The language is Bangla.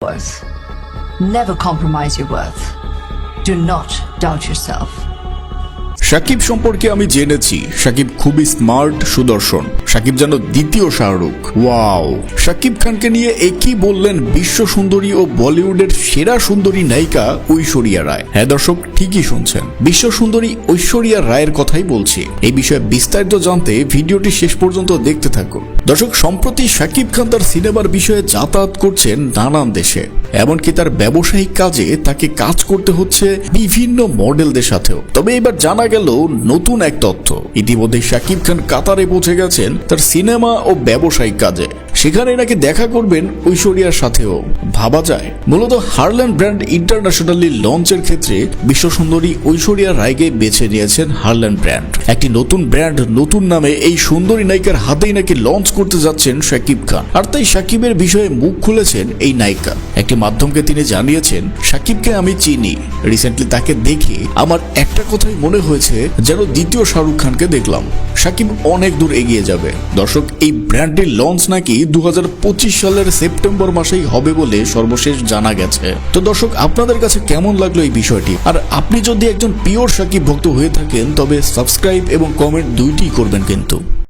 worth. Never compromise your worth. Do not doubt yourself. Shakib সম্পর্কে আমি জেনেছি শাকিব খুবই স্মার্ট, সুদর্শন। শাকিব যেন দ্বিতীয় শাহরুখ। ওয়াও! শাকিব খানকে নিয়ে একই বললেন বিশ্ব সুন্দরী ও বলিউডের সেরা সুন্দরী নায়িকা ঐশ্বরিয়া রায়। হ্যাঁ দর্শক, ঠিকই শুনছেন, বিশ্ব সুন্দরী ঐশ্বরিয়া রায়ের কথাই বলছি। এই বিষয়ে বিস্তারিত জানতে ভিডিওটি শেষ পর্যন্ত দেখতে থাকুন। দর্শক, সম্প্রতি শাকিব খান তার সিনেমার বিষয়ে যাতায়াত করছেন নানান দেশে, এমনকি তার ব্যবসায়িক কাজে তাকে কাজ করতে হচ্ছে বিভিন্ন মডেলদের সাথেও। তবে এবার জানা গেল নতুন এক তথ্য, ইতিমধ্যে শাকিব খান কাতারে পৌঁছে গেছেন তার সিনেমা ও ব্যবসায়িক কাজে। সেখানে নাকি দেখা করবেন ঐশ্বরিয়ার সাথেও। ভাবা যায়, মূলত হারল্যান্ড ব্র্যান্ড ইন্টারন্যাশনালি লঞ্চের ক্ষেত্রে বিশ্ব সুন্দরী ঐশ্বরিয়া রায়কে বেছে নিয়েছেন হারল্যান্ড ব্র্যান্ড। একটি নতুন ব্র্যান্ড, নতুন নামে এই সুন্দরী নায়িকার হাতেই নাকি লঞ্চ করতে যাচ্ছেন শাকিব খান। আর তাই শাকিবের বিষয়ে মুখ খুলেছেন এই নায়িকা। একটি মাধ্যমকে তিনি জানিয়েছেন, শাকিবকে আমি চিনি, রিসেন্টলি তাকে দেখে আমার একটা কথাই মনে হয়েছে যেন দ্বিতীয় শাহরুখ খানকে দেখলাম। শাকিব অনেক দূর এগিয়ে যাবে। দর্শক, এই ব্র্যান্ডের লঞ্চ নাকি 2025 সালের সেপ্টেম্বর মাসেই হবে বলে সর্বশেষ জানা গেছে। তো দর্শক, আপনাদের কাছে কেমন লাগলো এই বিষয়টি? আর আপনি যদি একজন পিওর শাকিব ভক্ত হয়ে থাকেন তবে সাবস্ক্রাইব এবং কমেন্ট দুইটি করবেন কিন্তু।